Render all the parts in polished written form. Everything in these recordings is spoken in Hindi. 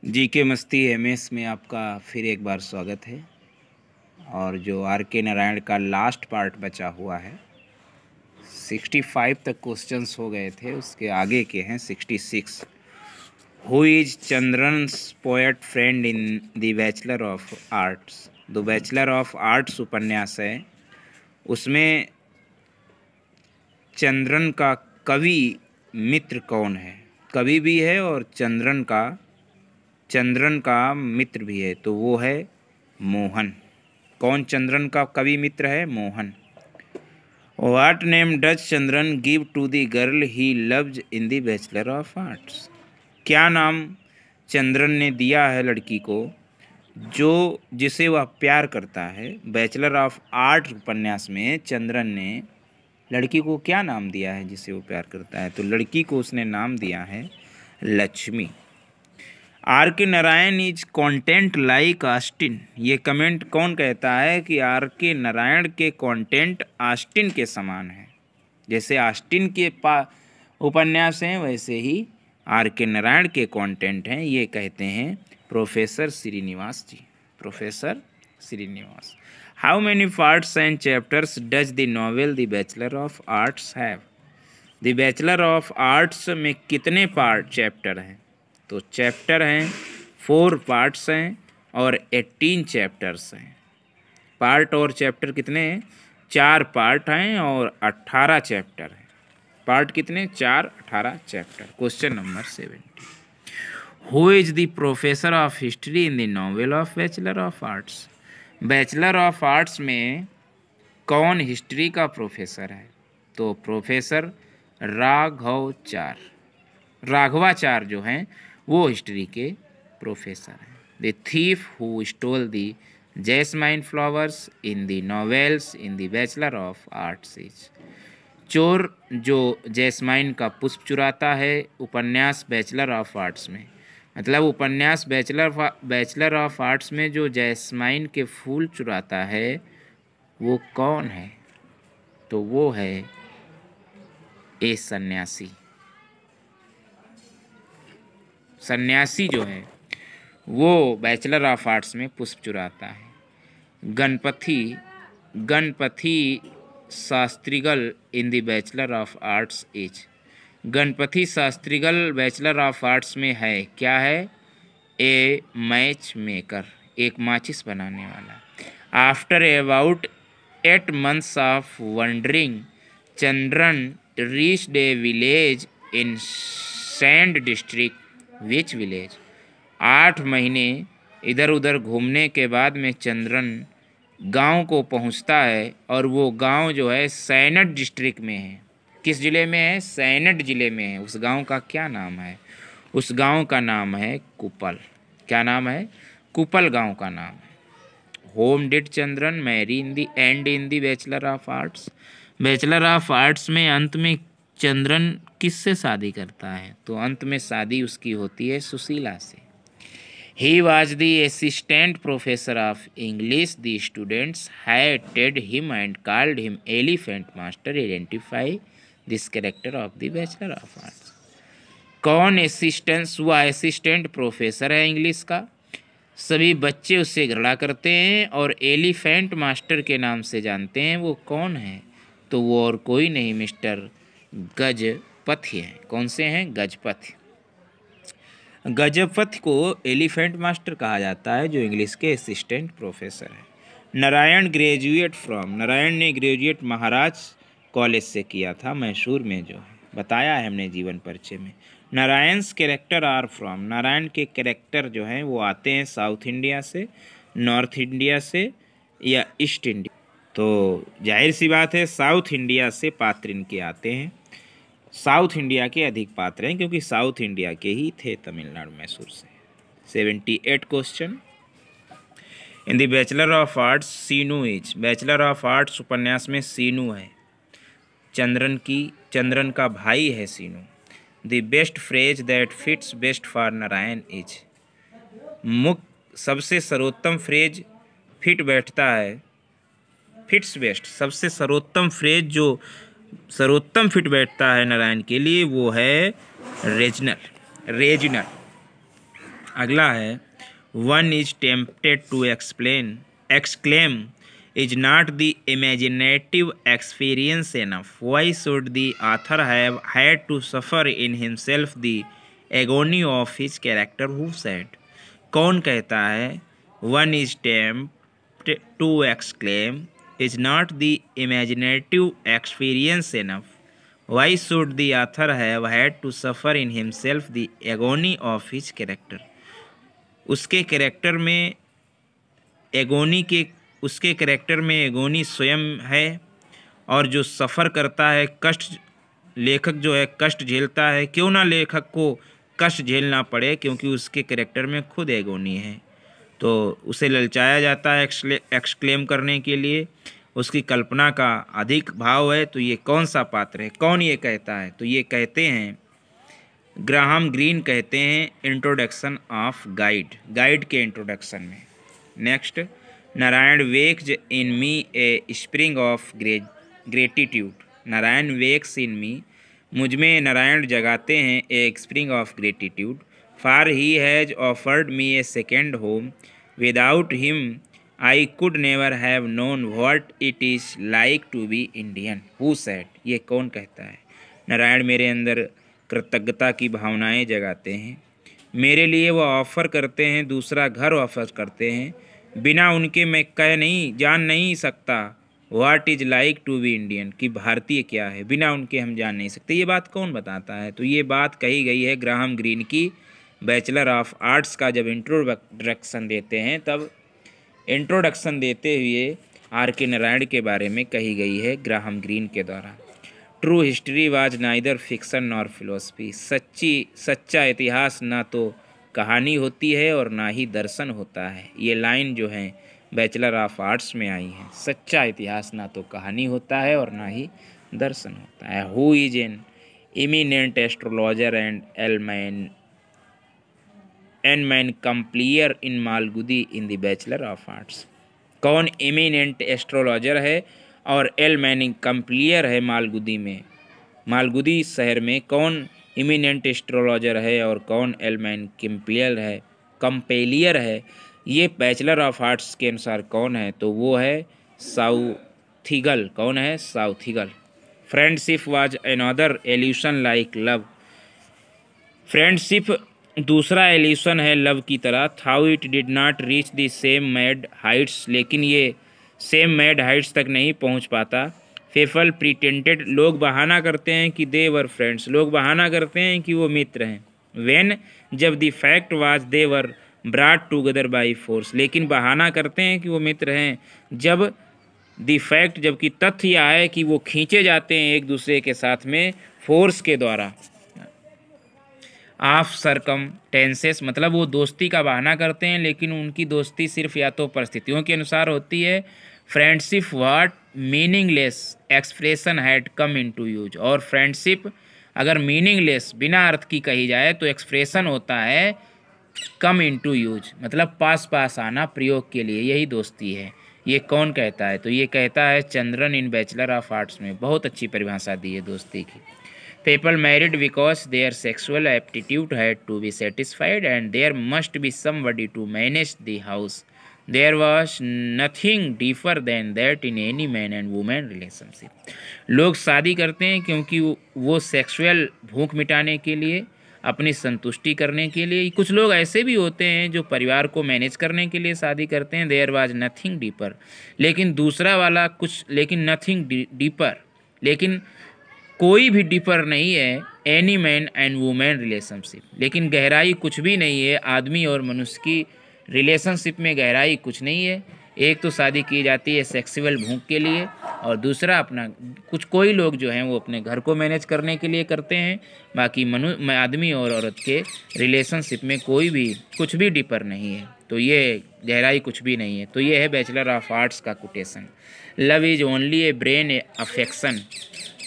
जीके मस्ती एमएस में आपका फिर एक बार स्वागत है। और जो आर के नारायण का लास्ट पार्ट बचा हुआ है, 65 तक क्वेश्चंस हो गए थे, उसके आगे के हैं 66। Who is Chandran's poet friend in the bachelor of arts. The bachelor of arts उपन्यास है, उसमें चंद्रन का कवि मित्र कौन है? कवि भी है और चंद्रन का मित्र भी है, तो वो है मोहन। कौन चंद्रन का कवि मित्र है? Mohan. What name does Chandran give to the girl he loves in the bachelor of Arts. क्या नाम चंद्रन ने दिया है लड़की को जिसे वह प्यार करता है? बैचलर ऑफ आर्ट्स उपन्यास में चंद्रन ने लड़की को क्या नाम दिया है जिसे वो प्यार करता है? तो लड़की को उसने नाम दिया है लक्ष्मी। आर के Narayan is content like Austin. ये कमेंट कौन कहता है कि आर के नारायण के कंटेंट ऑस्टिन के समान है? जैसे ऑस्टिन के उपन्यास हैं, वैसे ही आर के नारायण के कंटेंट हैं, ये कहते हैं professor Srinivas ji. Professor Srinivas. How many parts and chapters does the novel the bachelor of Arts have. The bachelor of arts में कितने पार्ट चैप्टर हैं? तो चैप्टर हैं 4 पार्ट्स हैं और 18 चैप्टर्स हैं। पार्ट और चैप्टर कितने हैं? 4 पार्ट हैं और 18 चैप्टर हैं। पार्ट कितने? 4, 18 chapter. Question number 70। Who is the professor of history in the novel of bachelor of Arts. Bachelor of arts में कौन हिस्ट्री का प्रोफेसर है? तो प्रोफेसर राघवाचार्य जो हैं वो हिस्ट्री के प्रोफेसर हैं। The thief who stole the jasmine flowers in the novels in the bachelor of arts is. चोर जो जैस्माइन का पुष्प चुराता है उपन्यास बैचलर ऑफ आर्ट्स में, मतलब उपन्यास बैचलर ऑफ आर्ट्स में जो जैस्माइन के फूल चुराता है वो कौन है? तो वो है ए सन्यासी। सन्यासी जो है वो बैचलर ऑफ आर्ट्स में पुष्प चुराता है। Ganapati Shastrigal in the bachelor of arts is. Ganapati Shastrigal bachelor of arts में है, क्या है? ए मैच मेकर, एक माचिस बनाने वाला। After about 8 months of wondering Chandran reached A village in sand district. Which village? 8 महीने इधर उधर घूमने के बाद में चंद्रन गांव को पहुंचता है, और वो गांव जो है सैनड डिस्ट्रिक्ट में है। किस जिले में है? सैनड जिले में है। उस गांव का क्या नाम है? उस गांव का नाम है कुपल। क्या नाम है? कुपल गांव का नाम है। Whom did Chandran marry in the end in the bachelor of Arts. Bachelor of arts में अंत में चंद्रन किससे शादी करता है? तो अंत में शादी उसकी होती है सुशीला से। He was the assistant professor of English. The students hated him and called him elephant master. Identify this character of the bachelor of arts. कौन असिस्टेंट प्रोफेसर है इंग्लिश का? सभी बच्चे उससे घृणा करते हैं और एलिफेंट मास्टर के नाम से जानते हैं। वो कौन है? तो वो और कोई नहीं, मिस्टर गजपति हैं। कौन से हैं? गजपति। गजपति को एलिफेंट मास्टर कहा जाता है, जो इंग्लिश के असिस्टेंट प्रोफेसर है। नारायण ने ग्रेजुएट महाराज कॉलेज से किया था, मैसूर में, जो है बताया है हमने जीवन परिचय में। नारायण्स कैरेक्टर आर फ्रॉम। नारायण के कैरेक्टर जो हैं वो आते हैं साउथ इंडिया से, नॉर्थ इंडिया से या ईस्ट इंडिया। तो जाहिर सी बात है साउथ इंडिया से पात्र इनके आते हैं। साउथ इंडिया के अधिक पात्र हैं क्योंकि साउथ इंडिया के ही थे, तमिलनाडु मैसूर से। 78 question. In the bachelor of arts Seenu is. Bachelor of arts उपन्यास में सीनू है, चंद्रन का भाई है Seenu. The best phrase that fits best for Narayan is. सबसे सर्वोत्तम फ्रेज फिट बैठता है, फिट्स बेस्ट, सबसे सर्वोत्तम फ्रेज जो सर्वोत्तम फिट बैठता है नारायण के लिए वो है रीजनल। अगला है one is tempted to exclaim is not the imaginative experience enough? Why should the author have had to suffer in himself the agony of his character who said? कौन कहता है one is tempted to exclaim is not the imaginative experience enough? Why should the author have had to suffer in himself the agony of his character? उसके कैरेक्टर में एगोनी स्वयं है, और जो सफ़र करता है कष्ट, लेखक जो है कष्ट झेलता है। क्यों ना लेखक को कष्ट झेलना पड़े, क्योंकि उसके कैरेक्टर में खुद एगोनी है, तो उसे ललचाया जाता है एक्सक्लेम करने के लिए। उसकी कल्पना का अधिक भाव है। तो ये कौन सा पात्र है, कौन ये कहता है? तो ये कहते हैं ग्राहम ग्रीन कहते हैं इंट्रोडक्शन ऑफ गाइड के इंट्रोडक्शन में। Next, Narayan wakes in me a spring of gratitude. Narayan wakes in me, मुझ में नारायण जगाते हैं एक spring of gratitude. For he has offered me a second home, without him I could never have known what it is like to be Indian. Who said, ये कौन कहता है? नारायण मेरे अंदर कृतज्ञता की भावनाएं जगाते हैं, मेरे लिए वो ऑफ़र करते हैं, दूसरा घर ऑफ़र करते हैं। बिना उनके मैं जान नहीं सकता what is like to be Indian, कि भारतीय क्या है, बिना उनके हम जान नहीं सकते। ये बात कौन बताता है? तो ये बात कही गई है ग्राहम ग्रीन की बैचलर ऑफ आर्ट्स का जब इंट्रोडक्शन देते हैं, तब इंट्रोडक्शन देते हुए R.K. नारायण के बारे में कही गई है ग्राहम ग्रीन के द्वारा। True history was neither fiction nor philosophy. सच्चा इतिहास ना तो कहानी होती है और ना ही दर्शन होता है। ये लाइन जो है बैचलर ऑफ आर्ट्स में आई है। सच्चा इतिहास ना तो कहानी होता है और ना ही दर्शन होता है। Who is an eminent astrologer and an complier in Malgudi in the bachelor of arts. कौन इमिनेंट एस्ट्रोलॉजर है और एल मैनिंग कंप्लीयर है मालगुदी में? मालगुदी शहर में कौन इमिनेंट एस्ट्रोलॉजर है और कौन एल मैन कंपेलियर है? ये बैचलर ऑफ आर्ट्स के अनुसार कौन है? तो वो है साउथिगल। कौन है? Sastrigal. Friendship was another illusion like love. Friendship दूसरा एल्यूशन है लव की तरह। How it did not reach the same mad heights, लेकिन ये सेम मैड हाइट्स तक नहीं पहुंच पाता। पीपल प्रिटेंडेड, लोग बहाना करते हैं कि दे वर फ्रेंड्स, लोग बहाना करते हैं कि वो मित्र हैं। व्हेन, जब the fact was they were brought together by force, लेकिन बहाना करते हैं कि वो मित्र हैं जब द फैक्ट, जबकि तथ्य यह है कि वो खींचे जाते हैं एक दूसरे के साथ में फोर्स के द्वारा। ऑफ सर्कमटेंसेस, मतलब वो दोस्ती का बहाना करते हैं, लेकिन उनकी दोस्ती सिर्फ या तो परिस्थितियों के अनुसार होती है। Friendship what meaningless expression had come into use, और फ्रेंडशिप अगर मीनिंगलेस बिना अर्थ की कही जाए तो एक्सप्रेशन होता है कम इनटू यूज, मतलब पास आना प्रयोग के लिए, यही दोस्ती है। ये कौन कहता है? तो ये कहता है चंद्रन इन बैचलर ऑफ आर्ट्स में। बहुत अच्छी परिभाषा दी है दोस्ती की। People married because their sexual aptitude had to be satisfied and there must be somebody to manage the house. There was nothing deeper than that in any man and woman relationship. लोग शादी करते हैं क्योंकि वो सेक्सुअल भूख मिटाने के लिए, अपनी संतुष्टि करने के लिए। कुछ लोग ऐसे भी होते हैं जो परिवार को मैनेज करने के लिए शादी करते हैं। देयर वाज नथिंग डीपर, लेकिन दूसरा वाला कुछ, लेकिन नथिंग डीपर, लेकिन कोई भी डीपर नहीं है। Any man and women relationship, लेकिन गहराई कुछ भी नहीं है। आदमी और मनुष्य की रिलेशनशिप में गहराई कुछ नहीं है। एक तो शादी की जाती है सेक्सुअल भूख के लिए, और दूसरा अपना कोई लोग जो हैं वो अपने घर को मैनेज करने के लिए करते हैं। बाकी आदमी और औरत के रिलेशनशिप में कुछ भी डीपर नहीं है। तो ये गहराई कुछ भी नहीं है। तो ये है बैचलर ऑफ आर्ट्स का quotation. Love is only a brain affection,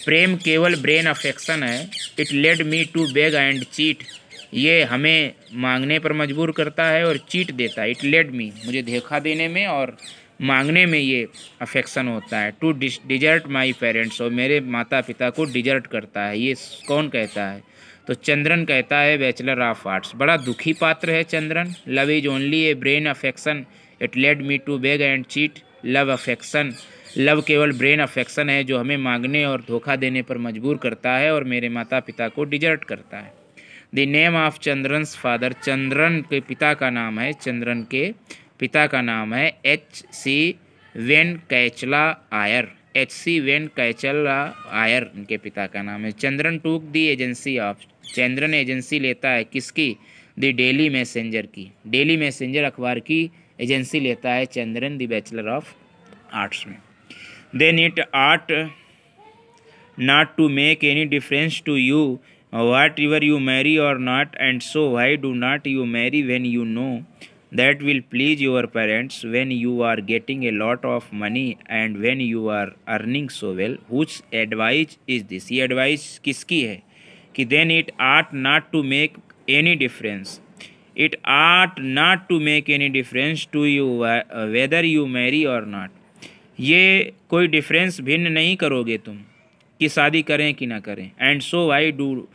प्रेम केवल ब्रेन अफेक्शन है। It led me to beg and cheat, ये हमें मांगने पर मजबूर करता है और चीट देता है। इट लेड मी, मुझे धोखा देने में और मांगने में ये अफेक्शन होता है। टू डिजर्ट माई पेरेंट्स, और मेरे माता पिता को डिजर्ट करता है। ये कौन कहता है? तो चंद्रन कहता है बैचलर ऑफ आर्ट्स, बड़ा दुखी पात्र है Chandran. Love is only a brain affection, it led me to beg and cheat. Love affection, love केवल ब्रेन अफेक्शन है जो हमें मांगने और धोखा देने पर मजबूर करता है और मेरे माता पिता को डिजर्ट करता है। The name of Chandran's father, Chandran के पिता का नाम है, चंद्रन के पिता का नाम है H.C. वेंकैचला आयर, H.C. वेंकैचला आयर इनके पिता का नाम है। Chandran took the agency of, Chandran agency लेता है किसकी? द डेली मैसेंजर की, डेली मैसेंजर अखबार की एजेंसी लेता है Chandran the bachelor of arts में। Then it art not to make any difference to you whatever you marry or not, and so why do not you marry when you know that will please your parents, when you are getting a lot of money and when you are earning so well? Whose advice is this? ये advice किसकी है कि then it ought not to make any difference, it ought not to make any difference to you whether you marry or not। ये कोई डिफरेंस भिन्न नहीं करोगे तुम कि शादी करें कि ना करें। And so why do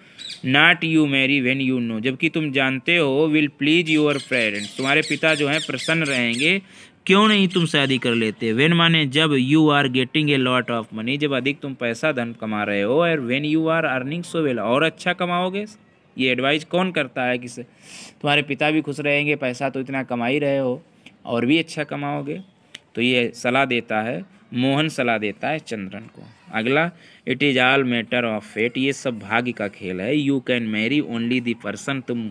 not you Mary when you know, जबकि तुम जानते हो विल प्लीज योर पेरेंट्स, तुम्हारे पिता जो हैं प्रसन्न रहेंगे, क्यों नहीं तुम शादी कर लेते। व्हेन माने जब, you are getting a lot of money, जब अधिक तुम पैसा धन कमा रहे हो, और when you are earning so well, और अच्छा कमाओगे। ये एडवाइस कौन करता है? किसे? तुम्हारे पिता भी खुश रहेंगे, पैसा तो इतना कमा ही रहे हो और भी अच्छा कमाओगे। तो ये सलाह देता है, मोहन सलाह देता है चंद्रन को। अगला, it is all matter of fate, ये सब भाग्य का खेल है। You can marry only the person, तुम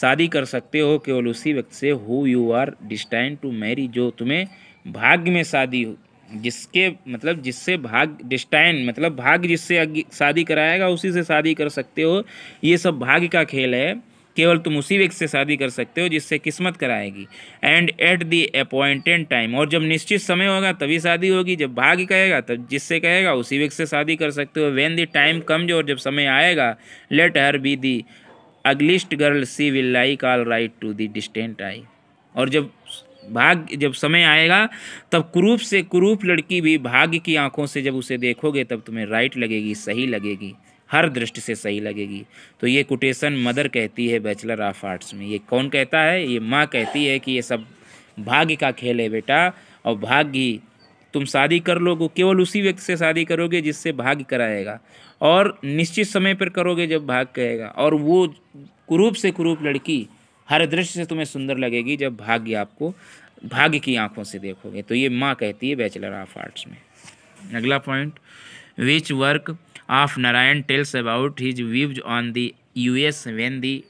शादी कर सकते हो केवल उसी व्यक्ति से who you are destined to marry, जो तुम्हें भाग्य में शादी, जिसके मतलब जिससे भाग्य, डिस्टाइन मतलब भाग्य जिससे शादी कराएगा उसी से शादी कर सकते हो। ये सब भाग्य का खेल है, केवल तुम उसी व्यक्ति से शादी कर सकते हो जिससे किस्मत कराएगी। And at the appointed time, और जब निश्चित समय होगा तभी शादी होगी, जब भाग्य कहेगा तब जिससे कहेगा उसी व्यक्ति से शादी कर सकते हो। व्हेन द टाइम कम्स, और जब समय आएगा, let her be the ugliest girl, she will like all right to the distant eye, और जब समय आएगा तब कुरूप से कुरूप लड़की भी भाग्य की आंखों से जब उसे देखोगे तब तुम्हें राइट लगेगी, सही लगेगी, हर दृष्टि से सही लगेगी। तो ये कोटेशन मदर कहती है बैचलर ऑफ आर्ट्स में। ये कौन कहता है? ये माँ कहती है कि ये सब भाग्य का खेल है बेटा, और भाग्य, तुम शादी कर लोगे केवल उसी व्यक्ति से शादी करोगे जिससे भाग्य कराएगा, और निश्चित समय पर करोगे जब भाग्य कहेगा, और वो कुरूप से कुरूप लड़की हर दृष्टि से तुम्हें सुंदर लगेगी जब भाग्य आपको भाग्य की आंखों से देखोगे। तो ये माँ कहती है बैचलर ऑफ आर्ट्स में। अगला point, which work of Narayan tells about his views on the US when the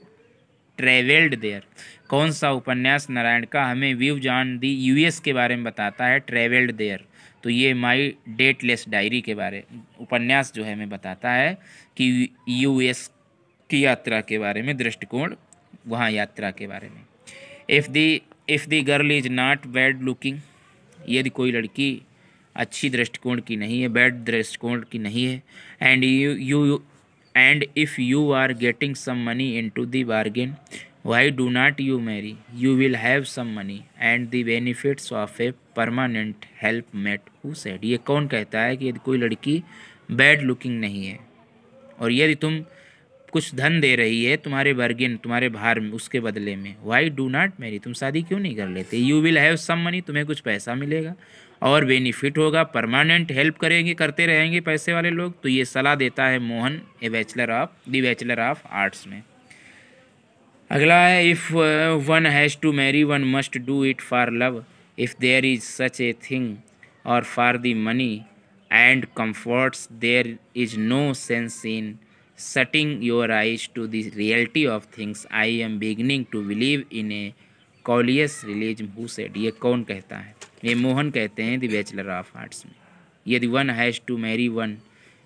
travelled there, कौन सा उपन्यास नारायण का हमें व्यूज ऑन द US के बारे में बताता है, ट्रेवल्ड देयर। तो ये माई डेटलेस डायरी के बारे उपन्यास जो है हमें बताता है कि US की यात्रा के बारे में, दृष्टिकोण वहाँ यात्रा के बारे में। If the girl is not bad looking, यदि कोई लड़की अच्छी दृष्टिकोण की नहीं है, बैड दृष्टिकोण की नहीं है, and if you are getting some money into the bargain, why do not you marry, you will have some money and the benefits of a permanent help mate who said. ये कौन कहता है कि यदि कोई लड़की बैड लुकिंग नहीं है और यदि तुम कुछ धन दे रही है तुम्हारे बार्गेन, तुम्हारे भार में, उसके बदले में, व्हाई डू नॉट मैरी, तुम शादी क्यों नहीं कर लेते। You will have some money, तुम्हें कुछ पैसा मिलेगा और बेनिफिट होगा, परमानेंट हेल्प करेंगे, करते रहेंगे पैसे वाले लोग। तो ये सलाह देता है Mohan the bachelor of arts में। अगला है, if one has to marry one must do it for love, if there is such a thing, और for the money and comforts, there is no sense in shutting your eyes to the reality of things. I am beginning to believe in a Coleus realism who said। ये कौन कहता है? ये मोहन कहते हैं द बैचलर ऑफ आर्ट्स में। यदि one has to marry one,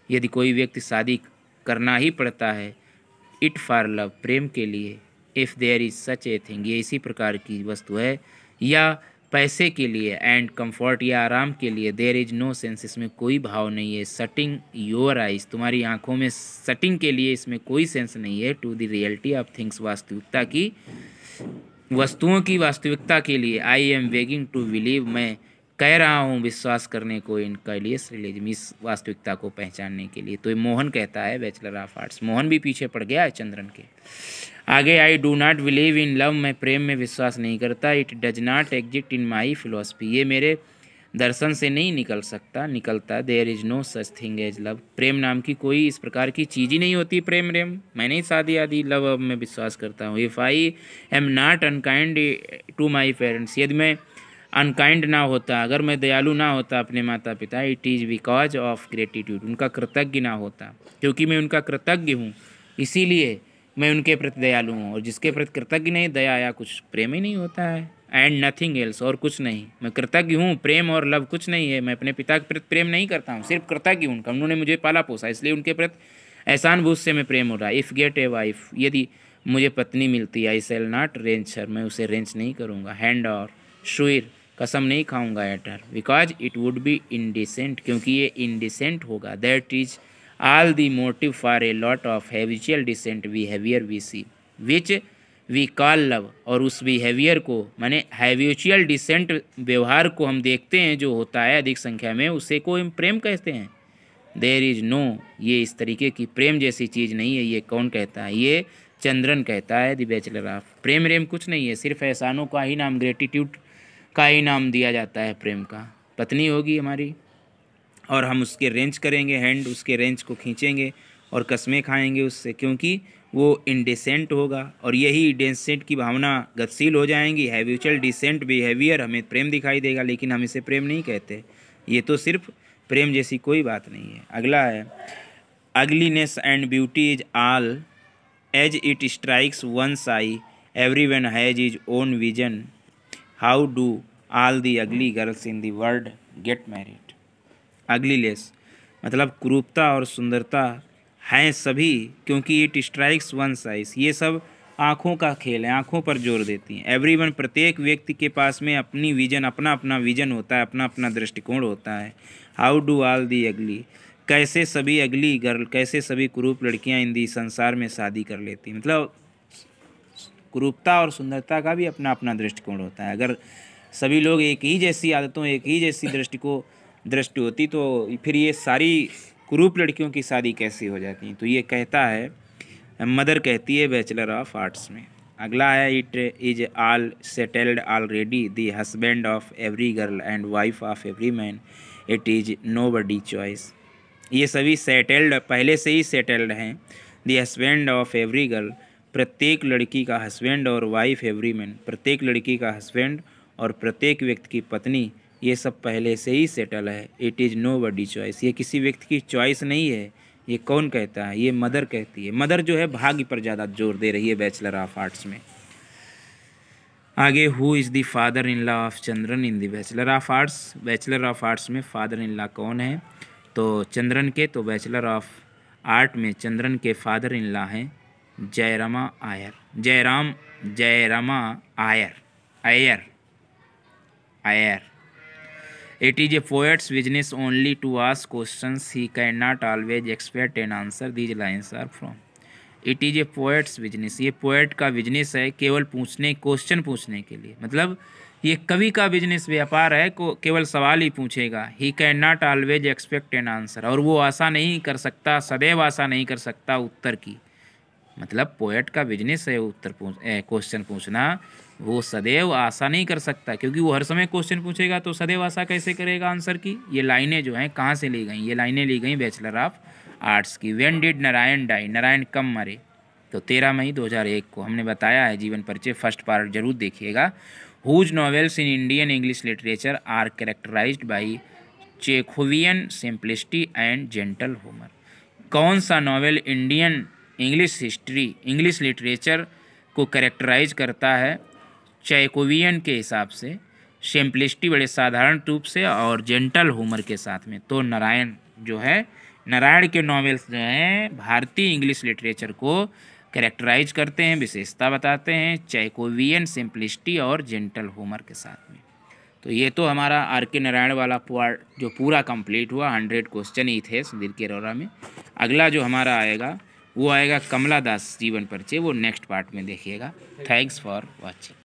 यदि कोई व्यक्ति शादी करना ही पड़ता है, इट फॉर लव, प्रेम के लिए, if there is such a thing, ये इसी प्रकार की वस्तु है, या पैसे के लिए, एंड कंफर्ट, या आराम के लिए, देयर इज नो सेंस, इसमें कोई भाव नहीं है, सटिंग योर आइज, तुम्हारी आंखों में सटिंग के लिए इसमें कोई सेंस नहीं है, to the reality of things, वास्तविकता की, वस्तुओं की वास्तविकता के लिए। I am begging to believe, मैं कह रहा हूँ विश्वास करने को इनका इलियस रियलिज्म, इस वास्तविकता को पहचानने के लिए। तो ये मोहन कहता है बैचलर ऑफ आर्ट्स। मोहन भी पीछे पड़ गया है चंद्रन के। आगे, I do not believe in love, मैं प्रेम में विश्वास नहीं करता। It does not exist in my philosophy, ये मेरे दर्शन से नहीं निकलता। There is no such thing as love, प्रेम नाम की कोई इस प्रकार की चीज़ ही नहीं होती। प्रेम मैं नहीं शादी आदि लव अब मैं विश्वास करता हूँ। If I am not unkind to my parents, यदि मैं अनकाइंड ना होता, अगर मैं दयालु ना होता अपने माता पिता, it is because of gratitude, उनका कृतज्ञ ना होता, क्योंकि मैं उनका कृतज्ञ हूँ इसीलिए मैं उनके प्रति दयालु हूँ। और जिसके प्रति कृतज्ञ नहीं, दया या कुछ प्रेम ही नहीं होता है। एंड नथिंग एल्स, और कुछ नहीं। मैं कृतज्ञ हूँ, प्रेम और लव कुछ नहीं है। मैं अपने पिता के प्रति प्रेम नहीं करता हूँ, सिर्फ कृतज्ञ हूँ उनका, उन्होंने मुझे पाला पोसा, इसलिए उनके प्रति एहसान बूझ से मैं प्रेम हो रहा है। इफ़ गेट ए वाइफ, यदि मुझे पत्नी मिलती, आई सेल नॉट रेंच हर, मैं उसे रेंच नहीं करूँगा। हैंड और शुर, कसम नहीं खाऊंगा at her, because it would be indecent, क्योंकि ये इनडिसेंट होगा। That is all the motive for a lot of habitual decent behavior we see which we call love, और उस बिहेवियर को माने हैबिचुअल डिसेंट व्यवहार को हम देखते हैं जो होता है अधिक संख्या में, उसे को हम प्रेम कहते हैं। देयर इज नो, ये इस तरीके की प्रेम जैसी चीज़ नहीं है। ये कौन कहता है? ये चंद्रन कहता है, द बैचलर ऑफ। प्रेम रेम कुछ नहीं है, सिर्फ एहसानों का ही नाम, ग्रेटिट्यूड का ही नाम दिया जाता है प्रेम का। पत्नी होगी हमारी और हम उसके रेंज करेंगे, हैंड उसके रेंज को खींचेंगे और कस्में खाएंगे उससे, क्योंकि वो इंडिसेंट होगा। और यही इंडिसेंट की भावना गतिशील हो जाएंगी। हैबिचुअल डिसेंट बिहेवियर हमें प्रेम दिखाई देगा, लेकिन हम इसे प्रेम नहीं कहते। ये तो सिर्फ प्रेम जैसी कोई बात नहीं है। अगला है, ugliness and beauty is all as it strikes one's eye, everyone has his own vision, how do all the ugly girls in the world get married. Ugliness मतलब कुरूपता और सुंदरता हैं सभी, क्योंकि इट स्ट्राइक्स वन साइज, ये सब आँखों का खेल है, आँखों पर जोर देती हैं। एवरीवन, प्रत्येक व्यक्ति के पास में अपनी विजन, अपना अपना विजन होता है, अपना अपना दृष्टिकोण होता है। हाउ डू ऑल दी अगली, कैसे सभी अगली गर्ल, कैसे सभी कुरूप लड़कियां इन दी संसार में शादी कर लेती। मतलब कुरूपता और सुंदरता का भी अपना अपना दृष्टिकोण होता है। अगर सभी लोग एक ही जैसी आदतों, एक ही जैसी दृष्टि होती तो फिर ये सारी कुरूप लड़कियों की शादी कैसी हो जाती। तो ये कहता है, मदर कहती है बैचलर ऑफ आर्ट्स में। अगला है, it is all settled already, the husband of every girl and wife of every man, it is nobody choice. ये सभी सेटल्ड, पहले से ही सेटल्ड हैं। The husband of every girl, प्रत्येक लड़की का हस्बैंड, और वाइफ एवरी मैन, प्रत्येक लड़की का हस्बैंड और प्रत्येक व्यक्ति की पत्नी, ये सब पहले से ही सेटल है। इट इज़ नोबडी चॉइस, ये किसी व्यक्ति की चॉइस नहीं है। ये कौन कहता है? ये मदर कहती है। मदर जो है भाग्य पर ज़्यादा जोर दे रही है बैचलर ऑफ आर्ट्स में। आगे, who is the father in law of Chandran in the bachelor of Arts. Bachelor of arts में फादर इन लॉ कौन है? तो चंद्रन के, तो बैचलर ऑफ आर्ट में चंद्रन के फादर इन लॉ हैं जयरामा आयर। जयरामा आयर। It is a poet's business only to ask questions he cannot always expect an answer. These lines are from. It is a poet's business. ये पोएट का बिजनेस है, केवल क्वेश्चन पूछने के लिए। मतलब ये कवि का बिजनेस, व्यापार है, केवल सवाल ही पूछेगा। He cannot always expect an answer, और वो आशा नहीं कर सकता, सदैव आशा नहीं कर सकता उत्तर की। मतलब पोएट का बिजनेस है क्वेश्चन पूछना, वो सदैव आशा नहीं कर सकता, क्योंकि वो हर समय क्वेश्चन पूछेगा तो सदैव आशा कैसे करेगा आंसर की। ये लाइनें जो हैं कहाँ से ली गई? ये लाइनें ली गई बैचलर ऑफ आर्ट्स की। When did Narayan die, Narayan कब मरे? तो 13 मई 2001 को। हमने बताया है जीवन परिचय, फर्स्ट पार्ट जरूर देखिएगा। Whose novels in Indian English literature are characterised by Chekhovian simplicity and gentle humour. कौन सा नॉवेल इंडियन इंग्लिश लिटरेचर को कैरेक्टराइज करता है चेकोवियन के हिसाब से, सिंप्लिसिटी बड़े साधारण रूप से, और जेंटल ह्यूमर के साथ में? तो नारायण जो है, नारायण के नॉवेल्स जो हैं भारतीय इंग्लिश लिटरेचर को कैरेक्टराइज करते हैं, विशेषता बताते हैं चेकोवियन सिंप्लिसिटी और जेंटल ह्यूमर के साथ में। तो ये तो हमारा आर के नारायण वाला पार्ट जो पूरा कंप्लीट हुआ। 100 क्वेश्चन ही थे सुधीर के अरोरा में। अगला जो हमारा आएगा वो आएगा कमला दास जीवन परिचय, वो नेक्स्ट पार्ट में देखिएगा। Thanks for watching.